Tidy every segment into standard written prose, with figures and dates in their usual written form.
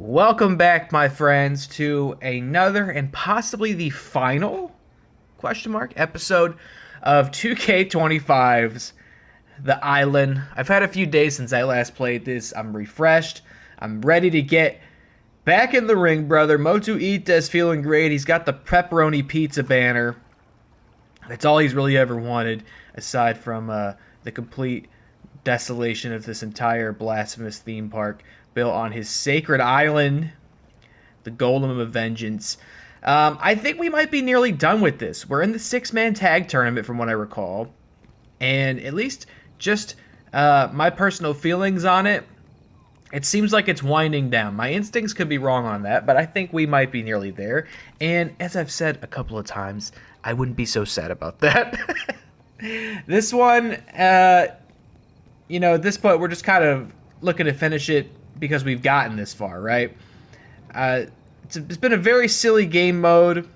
Welcome back, my friends, to another and possibly the final episode of 2K25's The Island. I've had a few days since I last played this. I'm refreshed. I'm ready to get back in the ring, brother. Motu Ita is feeling great. He's got the pepperoni pizza banner. That's all he's really ever wanted, aside from the complete desolation of this entire blasphemous theme park built on his sacred island, the Golem of Vengeance. I think we might be nearly done with this. We're in the six-man tag tournament from what I recall. And at least just my personal feelings on it, it seems like it's winding down. My instincts could be wrong on that, but I think we might be nearly there. And as I've said a couple of times, I wouldn't be so sad about that. This one, at this point, we're just kind of looking to finish it because we've gotten this far, right? It's been a very silly game mode,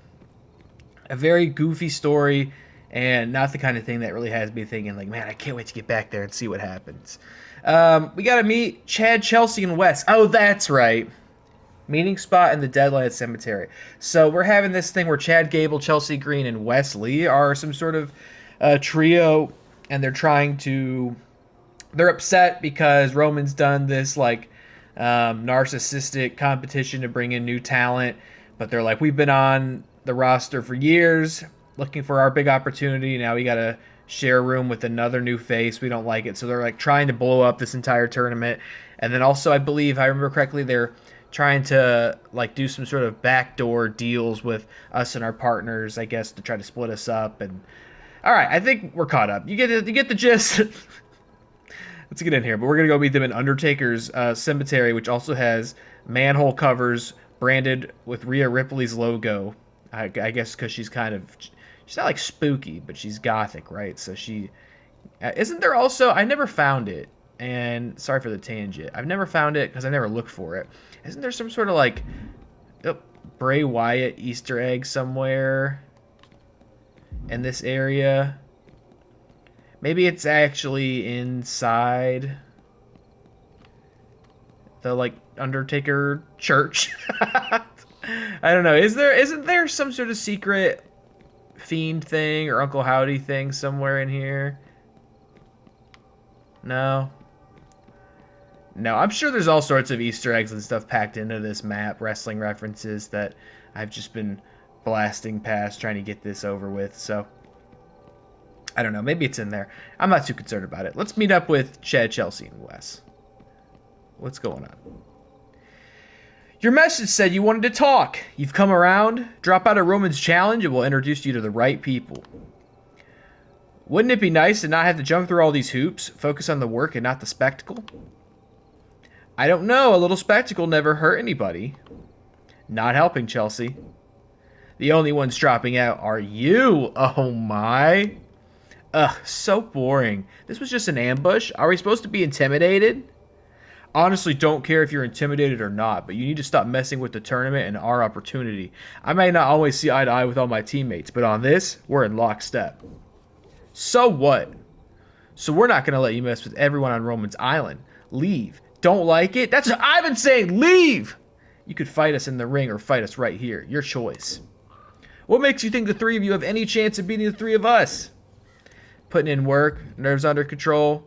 a very goofy story, and not the kind of thing that really has me thinking, like, man, I can't wait to get back there and see what happens. We got to meet Chad, Chelsea, and Wes. Oh, that's right. Meeting spot in the Deadlight Cemetery. So we're having this thing where Chad Gable, Chelsea Green, and Wes Lee are some sort of trio, and they're upset because Roman's done this, like, narcissistic competition to bring in new talent, but they're like, we've been on the roster for years looking for our big opportunity. Now we gotta share a room with another new face. We don't like it, so they're like trying to blow up this entire tournament. And then also, I believe, if I remember correctly, they're trying to like do some sort of backdoor deals with us and our partners, I guess, to try to split us up. And all right, I think we're caught up. You get the gist. Let's get in here, but we're going to go meet them in Undertaker's cemetery, which also has manhole covers branded with Rhea Ripley's logo. I guess because she's not like spooky, but she's gothic, right? So she... isn't there also... I never found it, and sorry for the tangent. I've never found it because I never looked for it. Isn't there some sort of like Bray Wyatt Easter egg somewhere in this area? Maybe it's actually inside the like Undertaker church. I don't know. Isn't there some sort of secret fiend thing or Uncle Howdy thing somewhere in here? No. No, I'm sure there's all sorts of Easter eggs and stuff packed into this map, wrestling references that I've just been blasting past trying to get this over with. So I don't know. Maybe it's in there. I'm not too concerned about it. Let's meet up with Chad, Chelsea, and Wes. What's going on? Your message said you wanted to talk. You've come around. Drop out of Roman's challenge and we'll introduce you to the right people. Wouldn't it be nice to not have to jump through all these hoops, focus on the work and not the spectacle? I don't know. A little spectacle never hurt anybody. Not helping, Chelsea. The only ones dropping out are you. Oh my. Ugh, so boring. This was just an ambush? Are we supposed to be intimidated? Honestly, don't care if you're intimidated or not, but you need to stop messing with the tournament and our opportunity. I may not always see eye to eye with all my teammates, but on this, we're in lockstep. So what? So we're not going to let you mess with everyone on Roman's Island. Leave. Don't like it? That's what I've been saying. Leave! You could fight us in the ring or fight us right here. Your choice. What makes you think the three of you have any chance of beating the three of us? Putting in work, nerves under control,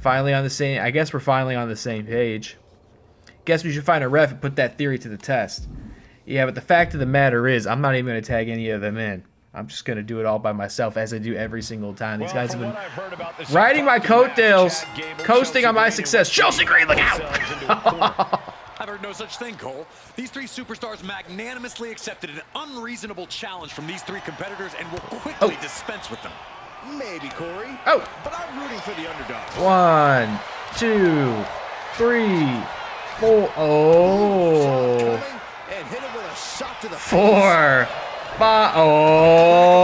I guess we're finally on the same page. Guess we should find a ref and put that theory to the test. Yeah, but the fact of the matter is, I'm not even going to tag any of them in. I'm just going to do it all by myself, as I do every single time. These guys have been riding my coattails, coasting on my success. Chelsea Green, look out! I've heard no such thing, Cole. These three superstars magnanimously accepted an unreasonable challenge from these three competitors and will quickly dispense with them. Maybe, Corey. Oh! But I'm rooting for the underdog. 1, 2, 3, 4. Oh! And hit him with a shot to the 4, 5. Oh!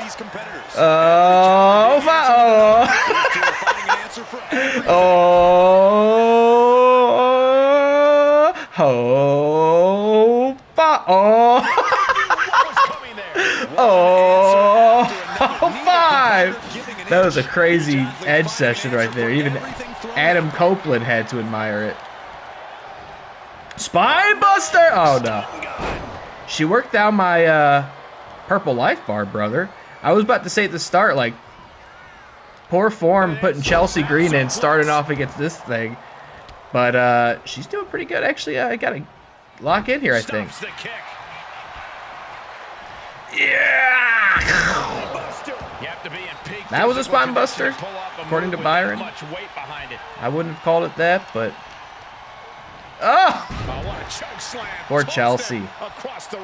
These competitors. Oh! 5. Oh! Oh! 5. Oh! Oh! 5. That was a crazy edge session right there. Even Adam Copeland had to admire it. Spine buster! Oh, no. She worked down my purple life bar, brother. I was about to say at the start, like, poor form putting Chelsea Green in, starting off against this thing. But she's doing pretty good. Actually, I got to lock in here, I think. Yeah! That was a spine buster, according to Byron. I wouldn't have called it that, but... Oh! Poor Chelsea.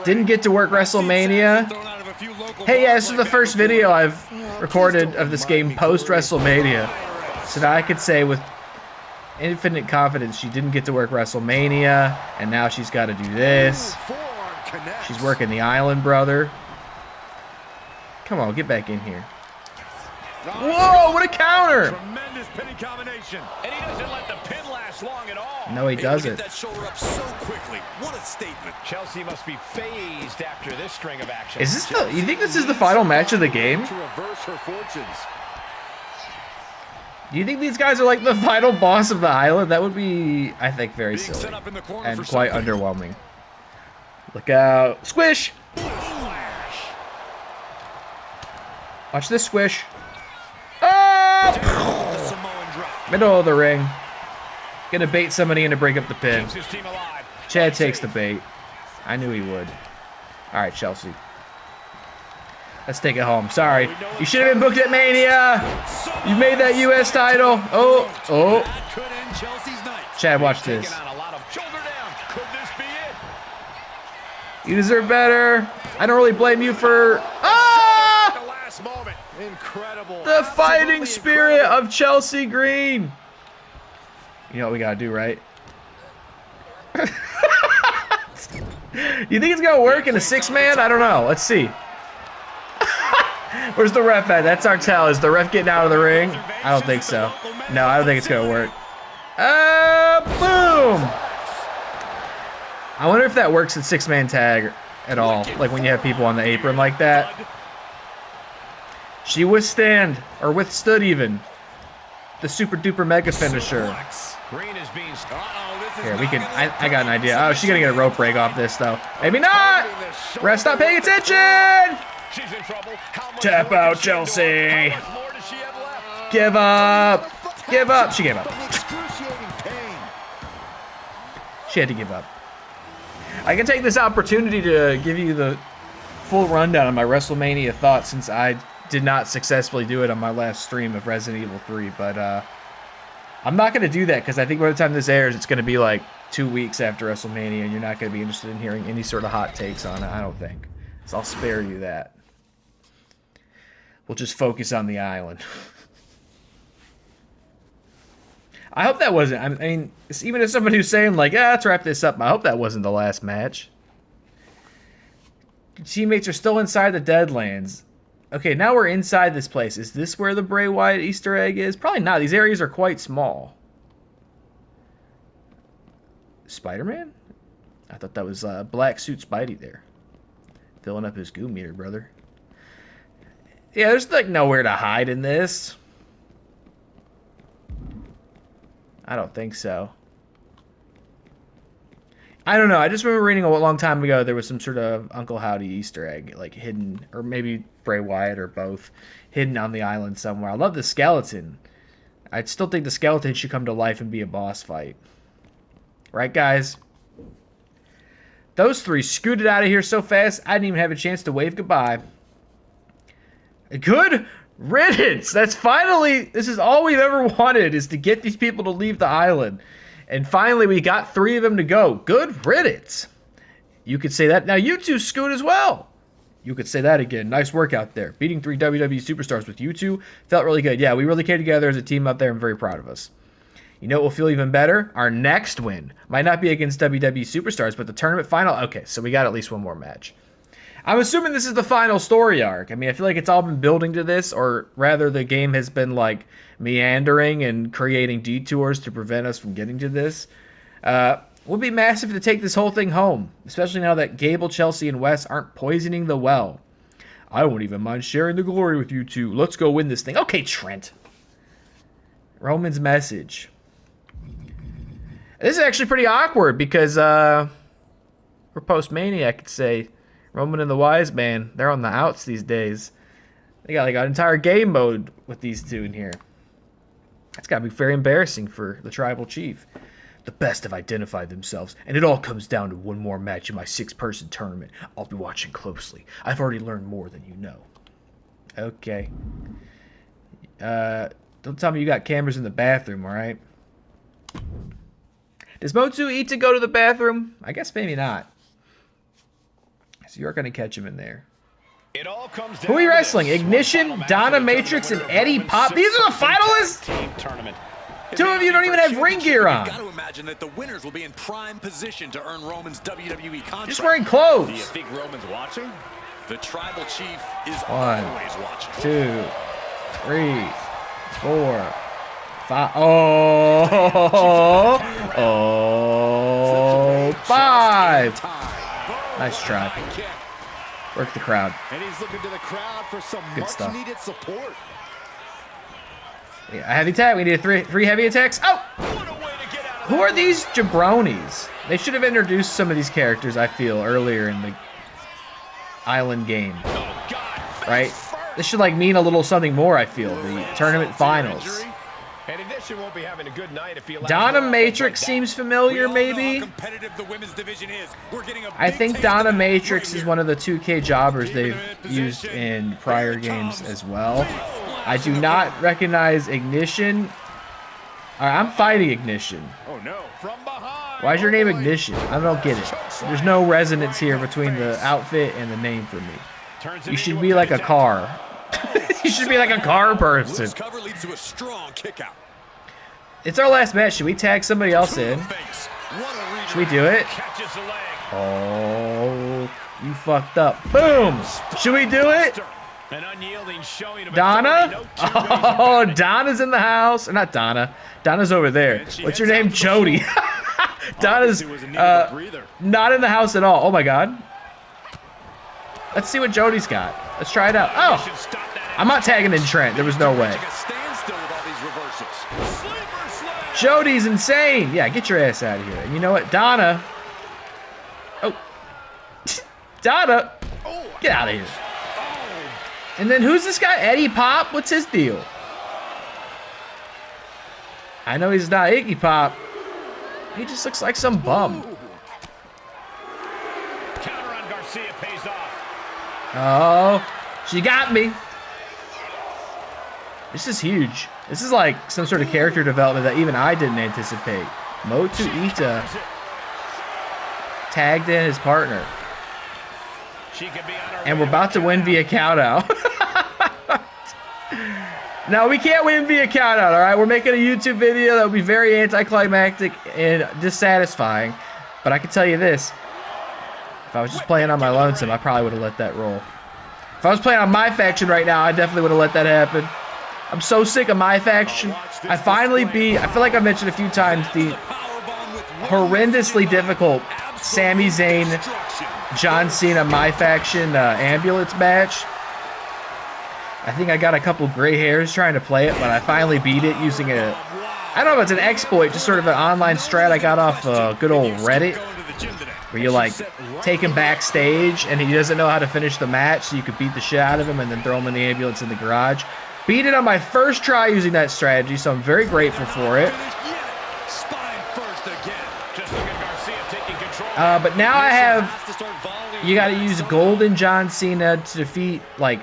Didn't get to work WrestleMania. Hey, yeah, this is the first video I've recorded of this game post-WrestleMania. So now I could say with infinite confidence she didn't get to work WrestleMania, and now she's got to do this. She's working the Island, brother. Come on, get back in here. Whoa, what a counter! Tremendous pinning combination. And he doesn't let the pin last long at all. No, he doesn't. Get that shoulder up so quickly. What a statement. Chelsea must be phased after this string of action. Is this the, you think this is the final match of the game? To reverse her fortunes. Do you think these guys are like the final boss of the Island? That would be, I think, very silly and quite underwhelming. Look out. Squish! Watch this squish. Oh! Middle of the ring. Gonna bait somebody in to break up the pin. Chad takes the bait. I knew he would. Alright, Chelsea. Let's take it home. Sorry. You should have been booked at Mania. You made that U.S. title. Oh. Oh. Chad, watch this. You deserve better. I don't really blame you for... Ah! The fighting spirit of Chelsea Green. You know what we gotta do, right? You think it's gonna work in a six-man? I don't know. Let's see. Where's the ref at? That's our tell. Is the ref getting out of the ring? I don't think so. No, I don't think it's gonna work. Boom! I wonder if that works in six-man tag at all. Like when you have people on the apron like that. She withstood even the super duper mega finisher. Here, we can. I got an idea. Oh, she's gonna get a rope break off this though. Maybe not. Ref, stop paying attention. Tap out, Chelsea. Give up. Give up. She gave up. She had to give up. I can take this opportunity to give you the full rundown of my WrestleMania thoughts since I did not successfully do it on my last stream of Resident Evil 3, but I'm not going to do that because I think by the time this airs, it's going to be like 2 weeks after WrestleMania, and you're not going to be interested in hearing any sort of hot takes on it, I don't think. So I'll spare you that. We'll just focus on the Island. I hope that wasn't, I mean, even as somebody who's saying like, yeah, let's wrap this up, I hope that wasn't the last match. Teammates are still inside the Deadlands. Okay, now we're inside this place. Is this where the Bray Wyatt Easter egg is? Probably not. These areas are quite small. Spider-Man? I thought that was Black Suit Spidey there. Filling up his goo meter, brother. Yeah, there's like nowhere to hide in this. I don't think so. I don't know. I just remember reading a long time ago there was some sort of Uncle Howdy Easter egg, like hidden, or maybe Bray Wyatt or both, hidden on the island somewhere. I love the skeleton. I still think the skeleton should come to life and be a boss fight. Right, guys? Those three scooted out of here so fast, I didn't even have a chance to wave goodbye. Good riddance! That's finally, this is all we've ever wanted, is to get these people to leave the island. And finally, we got 3 of them to go. Good riddance. You could say that. Now, you two scoot as well. You could say that again. Nice work out there. Beating 3 WWE superstars with you two felt really good. Yeah, we really came together as a team out there. I'm very proud of us. You know what will feel even better? Our next win. Might not be against WWE superstars, but the tournament final. Okay, so we got at least one more match. I'm assuming this is the final story arc. I mean, I feel like it's all been building to this, or rather the game has been like meandering and creating detours to prevent us from getting to this. Would be massive to take this whole thing home, especially now that Gable, Chelsea, and Wes aren't poisoning the well. I won't even mind sharing the glory with you two. Let's go win this thing. Okay, Trent. Roman's message. This is actually pretty awkward because we're post-Mania, I could say. Roman and the Wise Man, they're on the outs these days. They got like an entire game mode with these two in here. That's got to be very embarrassing for the Tribal Chief. The best have identified themselves, and it all comes down to one more match in my 6-person tournament. I'll be watching closely. I've already learned more than you know. Okay. Don't tell me you got cameras in the bathroom, alright? Does Motu Ita go to the bathroom? I guess maybe not. So you're going to catch him in there. It all comes down Who are we wrestling? Ignition, Donna Matrix, and Eddie Pop. These are the finalists? Two of you don't even have ring gear on. Got to imagine that the winners will be in prime position to earn Roman's WWE contract. Just wearing clothes. Do you think Roman's watching? The Tribal Chief is 1, always watching. 2, 3, 4, 5. Oh, 5. Nice try. Work the crowd. And he's looking to the crowd for some stuff. much-needed support. Yeah, a heavy attack. We need three heavy attacks. Oh! What a way to get out of Who are these jabronis? They should have introduced some of these characters, I feel, earlier in the island game. Oh, God. Right? This should like mean a little something more, I feel. The tournament finals. And Ignition won't be having a good night if he allows Donna more Matrix like seems familiar, maybe. I think Donna Matrix is one of the 2K jobbers they've used in prior games as well. I do not recognize Ignition. Alright, I'm fighting Ignition. Oh no, from behind. Why is your name Ignition? I don't get it. There's no resonance here between the outfit and the name for me. You should be like a car. You should be like a car person. Cover leads to a strong kick out. It's our last match. Should we tag somebody else in? Should we do it? Oh, you fucked up. Boom! Should we do it? Donna? Oh, Donna's in the house. Or not Donna. Donna's over there. What's your name? Jodie. Donna's not in the house at all. Oh my god. Let's see what Jodie's got. Let's try it out. Oh! I'm not tagging in Trent. There was no way. Jodie's insane. Yeah, get your ass out of here. And you know what? Donna. Oh. Donna. Get out of here. And then who's this guy? Eddie Pop? What's his deal? I know he's not Iggy Pop. He just looks like some bum. Counter on Garcia pays off. Oh, she got me. This is huge. This is like some sort of character development that even I didn't anticipate. Motu Ita tagged in his partner. And we're about to win via countout. No, we can't win via countout, all right? We're making a YouTube video that will be very anticlimactic and dissatisfying. But I can tell you this. If I was just playing on my lonesome, I probably would have let that roll. If I was playing on my faction right now, I definitely would have let that happen. I'm so sick of my faction. I finally beat, I feel like I mentioned a few times, the horrendously difficult Sami Zayn, John Cena, my faction ambulance match. I think I got a couple gray hairs trying to play it, but I finally beat it using a, I don't know if it's an exploit, just sort of an online strat I got off good old Reddit, where you like take him backstage and he doesn't know how to finish the match, so you could beat the shit out of him and then throw him in the ambulance in the garage. Beat it on my first try using that strategy, so I'm very grateful for it. But now I have, you got to use Golden John Cena to defeat, like,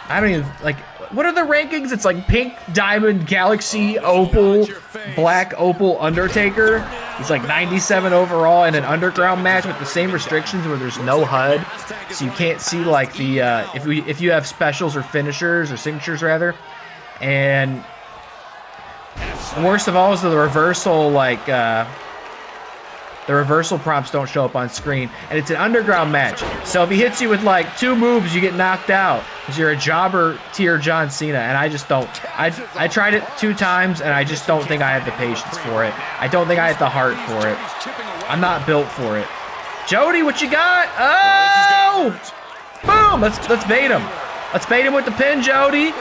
I don't even, like, what are the rankings? It's like Pink, Diamond, Galaxy, Opal, Black, Opal, Undertaker. He's like 97 overall in an underground match with the same restrictions where there's no HUD. So you can't see like the, if you have specials or finishers or signatures rather. And worst of all is the reversal, like, the reversal prompts don't show up on screen, and it's an underground match. So if he hits you with like 2 moves, you get knocked out because you're a jobber tier John Cena, and I just don't. I tried it 2 times, and I just don't think I have the patience for it. I don't think I have the heart for it. I'm not built for it. Jodie, what you got? Oh! Boom! Let's bait him. Let's bait him with the pin, Jodie.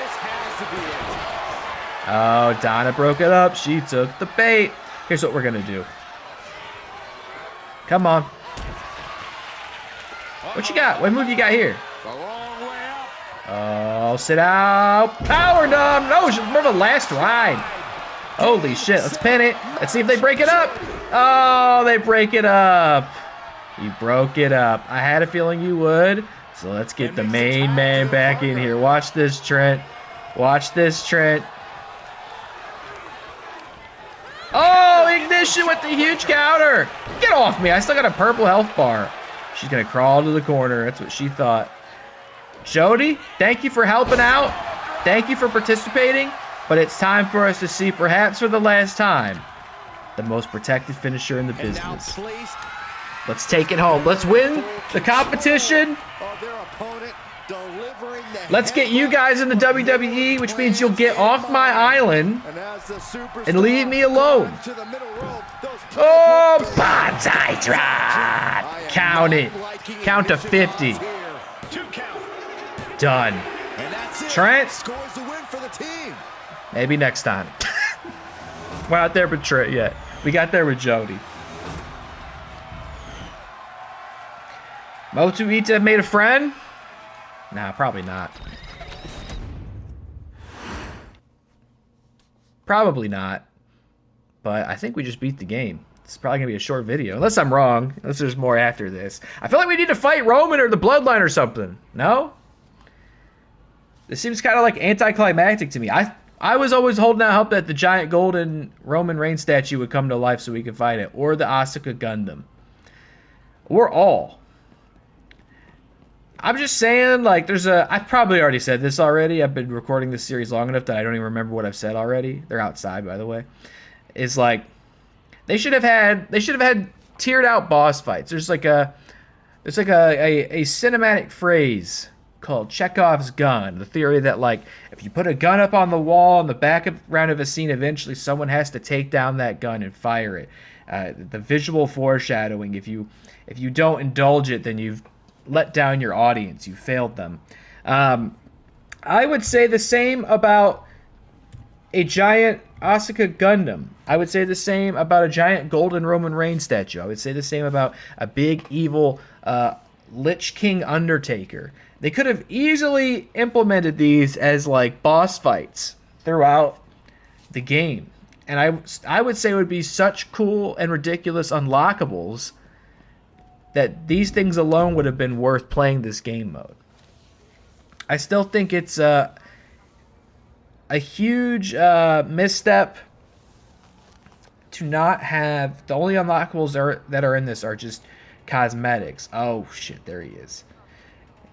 Oh, Donna broke it up. She took the bait. Here's what we're going to do. Come on. What you got? What move you got here? Oh, sit out. Power bomb. No, remember the last ride. Holy shit. Let's pin it. Let's see if they break it up. Oh, they break it up. You broke it up. I had a feeling you would. So let's get the main man back in here. Watch this, Trent. Watch this, Trent. Oh, ignition with the huge counter. Get off me. I still got a purple health bar. She's going to crawl to the corner. That's what she thought. Jodie, thank you for helping out. Thank you for participating. But it's time for us to see, perhaps for the last time, the most protected finisher in the business. Let's take it home. Let's win the competition. Let's get you guys in the WWE, which means you'll get off my island and leave me alone. Oh, bonsai drop. Count it. Count to 50. Done. Trent, maybe next time. We're not there with Trent yet. We got there with Jodie. Motu Ita made a friend? Nah, probably not. Probably not. But I think we just beat the game. It's probably going to be a short video. Unless I'm wrong. Unless there's more after this. I feel like we need to fight Roman or the Bloodline or something. No? This seems kind of like anticlimactic to me. I was always holding out hope that the giant golden Roman Reigns statue would come to life so we could fight it. Or the Asuka Gundam. Or all. I'm just saying, like, I've probably already said this already. I've been recording this series long enough that I don't even remember what I've said already. They're outside, by the way. Is like, they should have had tiered out boss fights. There's like a cinematic phrase called Chekhov's gun. The theory that, like, if you put a gun up on the wall in the background of a scene, eventually someone has to take down that gun and fire it. The visual foreshadowing. If you don't indulge it, then you've let down your audience. You failed them. I would say the same about a giant Asuka Gundam. I would say the same about a giant golden Roman Reigns statue. I would say the same about a big evil Lich King Undertaker. They could have easily implemented these as like boss fights throughout the game. And I would say it would be such cool and ridiculous unlockables that these things alone would have been worth playing this game mode. I still think it's a huge misstep to not have... The only unlockables that are in this are just cosmetics. Oh, shit, there he is.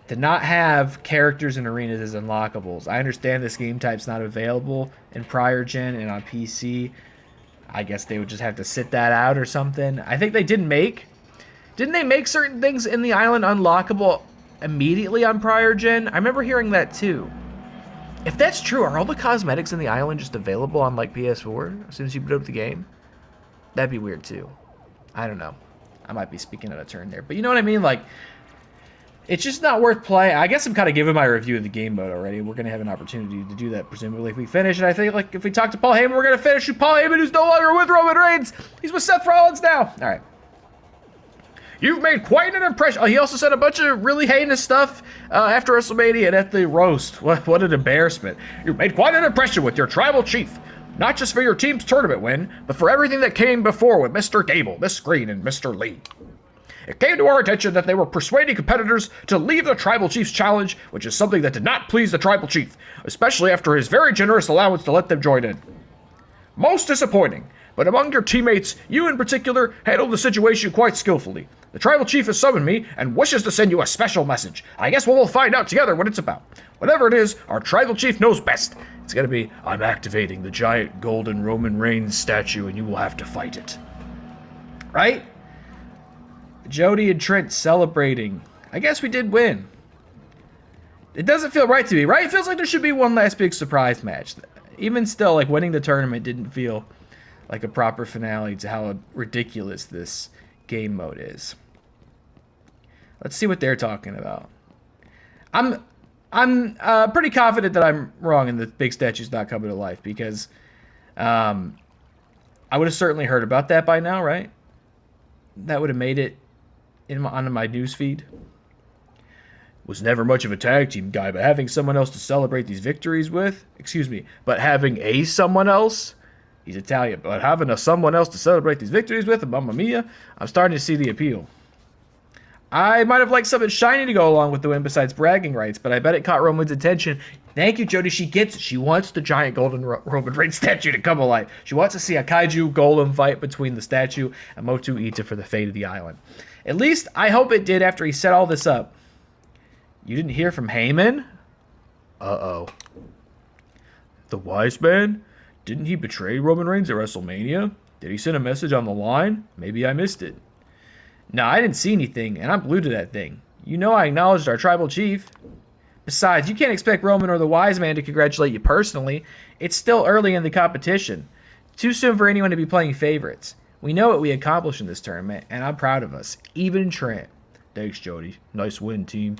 To not have characters and arenas as unlockables. I understand this game type's not available in prior gen and on PC. I guess they would just have to sit that out or something. I think they didn't they make certain things in the island unlockable immediately on prior gen? I remember hearing that too. If that's true, are all the cosmetics in the island just available on like PS4 as soon as you boot up the game? That'd be weird too. I don't know. I might be speaking out of turn there. But you know what I mean? Like, it's just not worth playing. I guess I'm kind of giving my review of the game mode already. We're going to have an opportunity to do that, presumably, if we finish. And I think, like, if we talk to Paul Heyman, we're going to finish with Paul Heyman, who's no longer with Roman Reigns. He's with Seth Rollins now. All right. You've made quite an impression. Oh, he also said a bunch of really heinous stuff after WrestleMania and at the roast. What an embarrassment. You've made quite an impression with your tribal chief. Not just for your team's tournament win, but for everything that came before with Mr. Gable, Miss Green, and Mr. Lee. It came to our attention that they were persuading competitors to leave the tribal chief's challenge, which is something that did not please the tribal chief, especially after his very generous allowance to let them join in. Most disappointing, but among your teammates, you in particular handled the situation quite skillfully. The tribal chief has summoned me and wishes to send you a special message. I guess we'll find out together what it's about. Whatever it is, our tribal chief knows best. It's gonna be, I'm activating the giant golden Roman Reigns statue and you will have to fight it. Right? Jodie and Trent celebrating. I guess we did win. It doesn't feel right to me, right? It feels like there should be one last big surprise match. Even still, like, winning the tournament didn't feel like a proper finale to how ridiculous this game mode is. Let's see what they're talking about. I'm pretty confident that I'm wrong and the big statue's not coming to life because I would have certainly heard about that by now, right? That would have made it onto my news feed. Was never much of a tag team guy, but having someone else to celebrate these victories with, excuse me, but having a someone else, he's Italian, but having a someone else to celebrate these victories with, mamma mia, I'm starting to see the appeal. I might have liked something shiny to go along with the win besides bragging rights, but I bet it caught Roman's attention. Thank you, Jodie. She gets it. She wants the giant golden Roman Reigns statue to come alive. She wants to see a kaiju golem fight between the statue and Motu Ita for the fate of the island. At least I hope it did after he set all this up. You didn't hear from Heyman? Uh-oh. The wise man? Didn't he betray Roman Reigns at WrestleMania? Did he send a message on the line? Maybe I missed it. No, I didn't see anything, and I'm glued to that thing. You know I acknowledged our tribal chief. Besides, you can't expect Roman or the wise man to congratulate you personally. It's still early in the competition. Too soon for anyone to be playing favorites. We know what we accomplished in this tournament, and I'm proud of us. Even Trent. Thanks, Jodie. Nice win, team.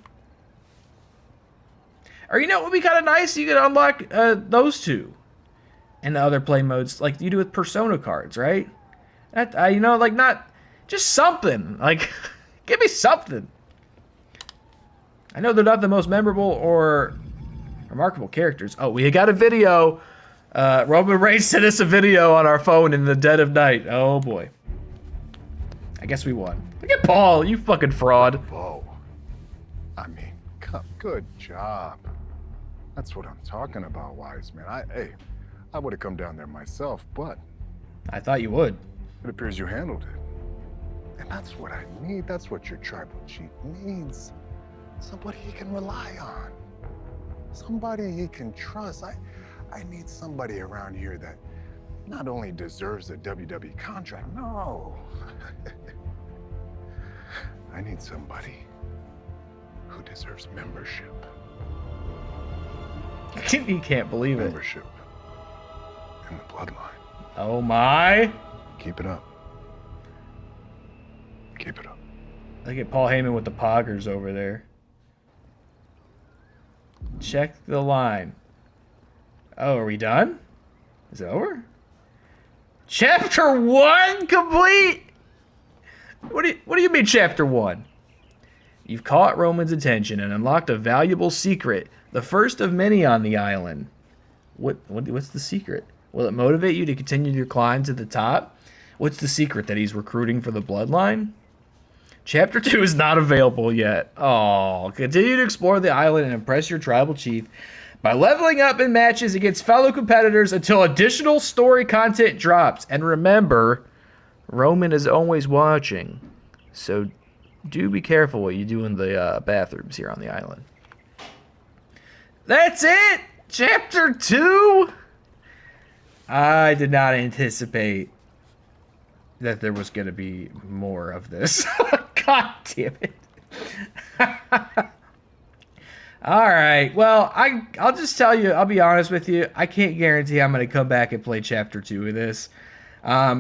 Or you know what would be kind of nice? You could unlock those two in the other play modes, like you do with Persona cards, right? That you know, like not just something. Like, give me something. I know they're not the most memorable or remarkable characters. Oh, we got a video. Roman Reigns sent us a video on our phone in the dead of night. Oh boy. I guess we won. Look at Paul, you fucking fraud. Whoa. I mean, good job. That's what I'm talking about, wise man. I would have come down there myself, but I thought you would. it appears you handled it. And that's what I need. That's what your tribal chief needs. Somebody he can rely on. Somebody he can trust. I need somebody around here that not only deserves a WWE contract, no. I need somebody who deserves membership. He can't believe it. Membership in the bloodline. Oh my. Keep it up. Keep it up. Look at Paul Heyman with the poggers over there. Check the line. Oh, are we done? Is it over? Chapter 1 complete? What do you mean chapter 1? You've caught Roman's attention and unlocked a valuable secret, the first of many on the island. What's the secret? Will it motivate you to continue your climb to the top? What's the secret, that he's recruiting for the bloodline? Chapter 2 is not available yet. Oh, continue to explore the island and impress your tribal chief by leveling up in matches against fellow competitors until additional story content drops. And remember, Roman is always watching, so do be careful what you do in the bathrooms here on the island. That's it! Chapter 2? I did not anticipate that there was going to be more of this. God damn it. Alright, well, I'll just tell you, I'll be honest with you, I can't guarantee I'm going to come back and play Chapter 2 of this. I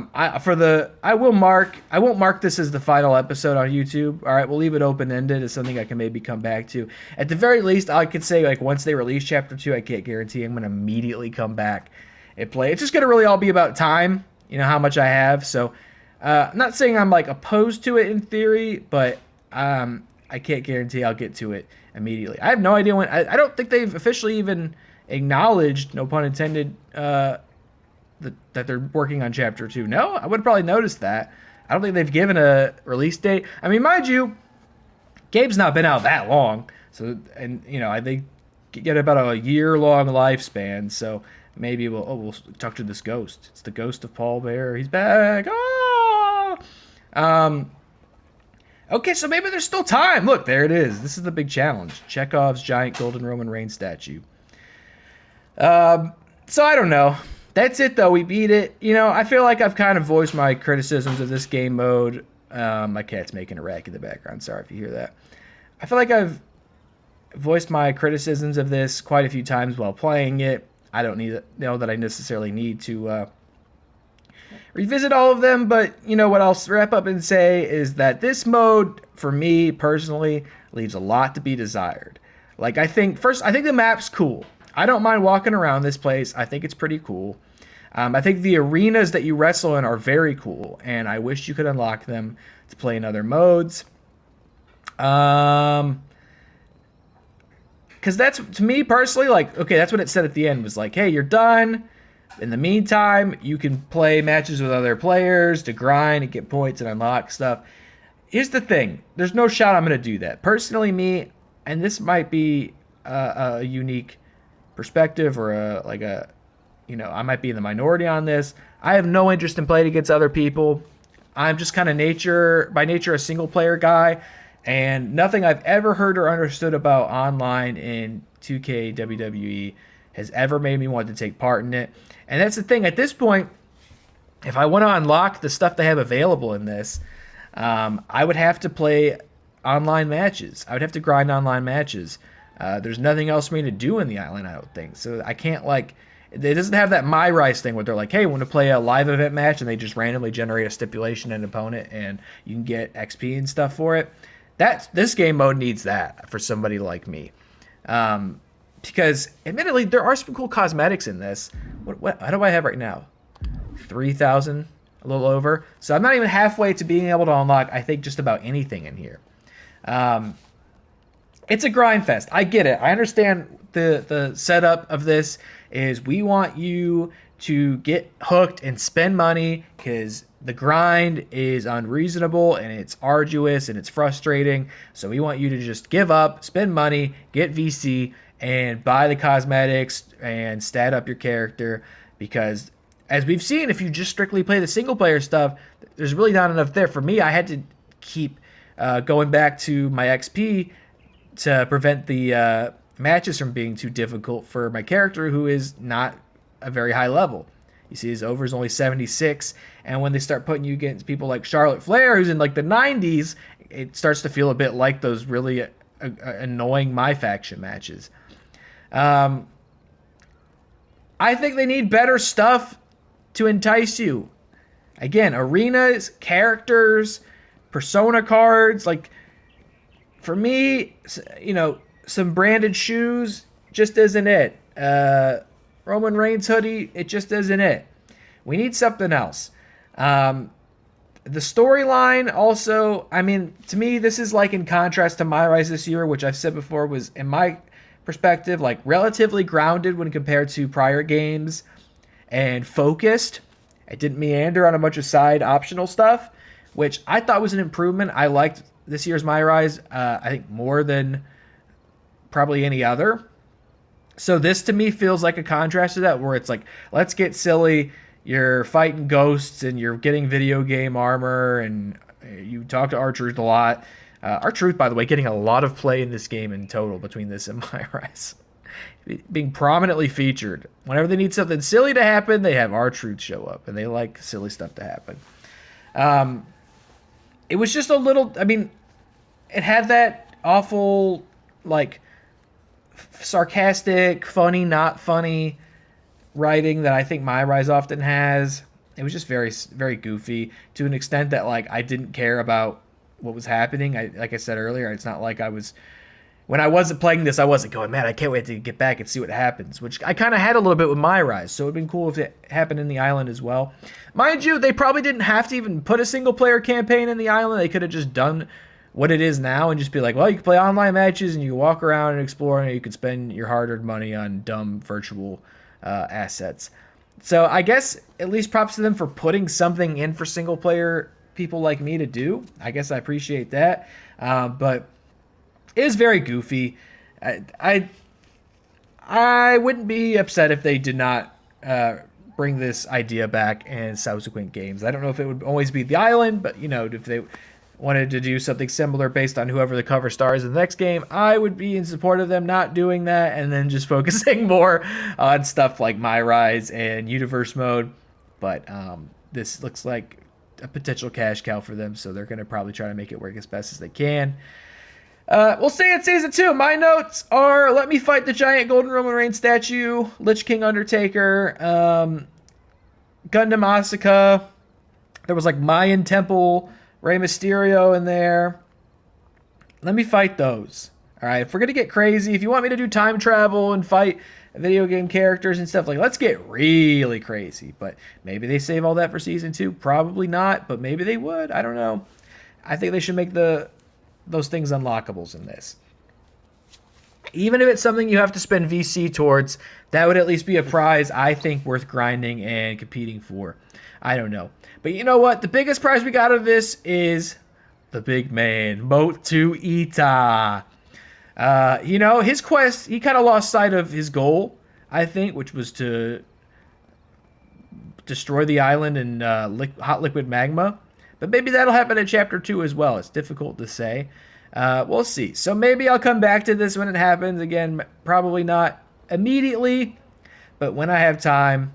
won't mark this as the final episode on YouTube. All right, we'll leave it open-ended as something I can maybe come back to. At the very least, I could say, like, once they release Chapter 2, I can't guarantee I'm going to immediately come back and play. It's just going to really all be about time, you know, how much I have. So, I'm not saying I'm, like, opposed to it in theory, but I can't guarantee I'll get to it immediately. I have no idea when. I don't think they've officially even acknowledged, no pun intended, that they're working on Chapter 2. No, I would probably notice that. I don't think they've given a release date. I mean, mind you, Gabe's not been out that long. So, and, you know, they get about a year-long lifespan. So maybe we'll talk to this ghost. It's the ghost of Paul Bearer. He's back. Okay, so maybe there's still time. Look, there it is. This is the big challenge. Chekhov's giant golden Roman Reigns statue. So I don't know. That's it, though. We beat it. You know, I feel like I've kind of voiced my criticisms of this game mode. My cat's making a racket in the background. Sorry if you hear that. I feel like I've voiced my criticisms of this quite a few times while playing it. I don't know that I necessarily need to revisit all of them, but you know what I'll wrap up and say is that this mode, for me personally, leaves a lot to be desired. Like, I think the map's cool. I don't mind walking around this place. I think it's pretty cool. I think the arenas that you wrestle in are very cool, and I wish you could unlock them to play in other modes. Because that's, to me personally, like, okay, that's what it said at the end, was like, hey, you're done. In the meantime, you can play matches with other players to grind and get points and unlock stuff. Here's the thing. There's no shot I'm going to do that. Personally, me, and this might be a unique perspective or I might be in the minority on this. I have no interest in playing against other people. I'm just kind of by nature, a single player guy, and nothing I've ever heard or understood about online in 2K WWE has ever made me want to take part in it. And that's the thing. At this point, if I want to unlock the stuff they have available in this, I would have to play online matches. I would have to grind online matches. There's nothing else for me to do in the island, I don't think. So I can't, like, it doesn't have that My Rise thing where they're like, hey, want to play a live event match, and they just randomly generate a stipulation and opponent, and you can get XP and stuff for it. This game mode needs that for somebody like me. Because admittedly, there are some cool cosmetics in this. How do I have right now? 3,000, a little over. So I'm not even halfway to being able to unlock, I think, just about anything in here. It's a grind fest. I get it. I understand the setup of this is we want you to get hooked and spend money because the grind is unreasonable and it's arduous and it's frustrating. So we want you to just give up, spend money, get VC, and buy the cosmetics and stat up your character, because as we've seen, if you just strictly play the single player stuff, there's really not enough there. For me, I had to keep going back to my XP to prevent the matches from being too difficult for my character, who is not a very high level. You see his over is only 76, and when they start putting you against people like Charlotte Flair, who's in like the 90s, it starts to feel a bit like those really annoying My Faction matches. I think they need better stuff to entice you. Again, arenas, characters, persona cards. Like, for me, some branded shoes just isn't it. Roman Reigns hoodie, it just isn't it. We need something else. The storyline also, I mean, to me, this is like in contrast to My Rise this year, which I've said before was, in my perspective, like relatively grounded when compared to prior games and focused. It didn't meander on a bunch of side optional stuff, which I thought was an improvement. I liked this year's My Rise, I think, more than probably any other. So this to me feels like a contrast to that, where it's like, let's get silly. You're fighting ghosts and you're getting video game armor, and you talk to R-Truth a lot. R-Truth, by the way, getting a lot of play in this game in total between this and My Rise. Being prominently featured. Whenever they need something silly to happen, they have R-Truth show up, and they like silly stuff to happen. It was just a little, I mean, it had that awful, like, sarcastic, funny, not funny writing that I think My Rise often has. It was just very, very goofy to an extent that, like, I didn't care about what was happening. Like I said earlier, it's not like when I wasn't playing this, I wasn't going, man, I can't wait to get back and see what happens, which I kind of had a little bit with My Rise, so it would have been cool if it happened in the island as well. Mind you, they probably didn't have to even put a single-player campaign in the island. They could have just done what it is now and just be like, well, you can play online matches and you can walk around and explore, and you can spend your hard-earned money on dumb virtual assets. So I guess at least props to them for putting something in for single-player people like me to do. I guess I appreciate that. But it is very goofy. I wouldn't be upset if they did not bring this idea back in subsequent games. I don't know if it would always be the island, but if they wanted to do something similar based on whoever the cover star is in the next game, I would be in support of them not doing that and then just focusing more on stuff like My Rise and Universe Mode. But this looks like a potential cash cow for them, so they're going to probably try to make it work as best as they can. We'll see in Season 2. My notes are, let me fight the giant golden Roman Reigns statue, Lich King Undertaker, Gundam Asuka. There was like Mayan Temple, Rey Mysterio in there. Let me fight those. All right, if we're going to get crazy, if you want me to do time travel and fight video game characters and stuff. Like, let's get really crazy. But maybe they save all that for season 2. Probably not, but maybe they would. I don't know. I think they should make those things unlockables in this. Even if it's something you have to spend VC towards, that would at least be a prize I think worth grinding and competing for. I don't know. But you know what? The biggest prize we got out of this is the big man, Motu Ita. His quest, he kind of lost sight of his goal, I think, which was to destroy the island in hot liquid magma. But maybe that'll happen in Chapter 2 as well. It's difficult to say. We'll see. So maybe I'll come back to this when it happens. Again, probably not immediately, but when I have time,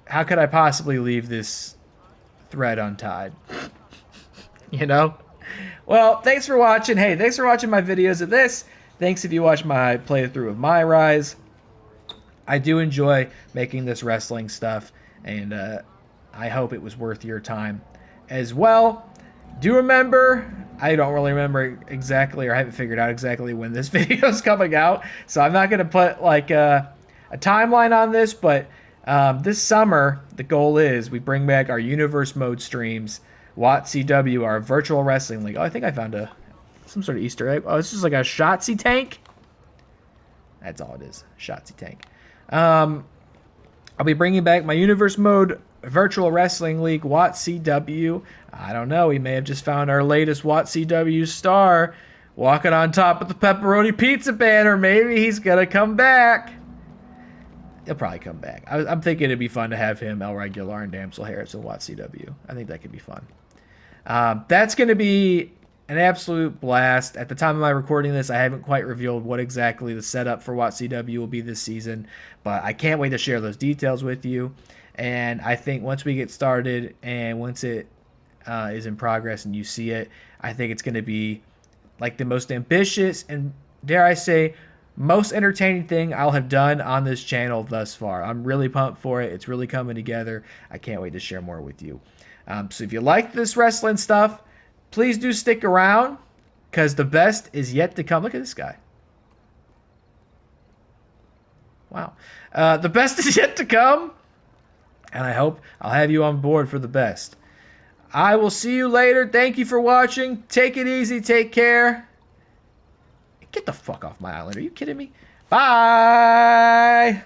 how could I possibly leave this thread untied? Well, thanks for watching. Hey, thanks for watching my videos of this. Thanks if you watch my playthrough of My Rise. I do enjoy making this wrestling stuff, and I hope it was worth your time as well. Do remember, I don't really remember exactly, or I haven't figured out exactly when this video is coming out, so I'm not going to put like a timeline on this, but this summer, the goal is we bring back our Universe Mode streams, WotCW, our virtual wrestling league. Oh, I think I found some sort of Easter egg. Oh, it's just like a Shotzi tank. That's all it is, Shotzi tank. I'll be bringing back my Universe Mode virtual wrestling league, WotCW. I don't know. We may have just found our latest WotCW star walking on top of the pepperoni pizza banner. Maybe he's gonna come back. He'll probably come back. I'm thinking it'd be fun to have him, El Regular, and Damsel Harris in WotCW. I think that could be fun. That's going to be an absolute blast. At the time of my recording this, I haven't quite revealed what exactly the setup for WotCW will be this season, but I can't wait to share those details with you. And I think once we get started and once it is in progress and you see it, I think it's going to be like the most ambitious and, dare I say, most entertaining thing I'll have done on this channel thus far. I'm really pumped for it. It's really coming together. I can't wait to share more with you. So if you like this wrestling stuff, please do stick around, because the best is yet to come. Look at this guy. Wow. The best is yet to come, and I hope I'll have you on board for the best. I will see you later. Thank you for watching. Take it easy. Take care. Get the fuck off my island. Are you kidding me? Bye.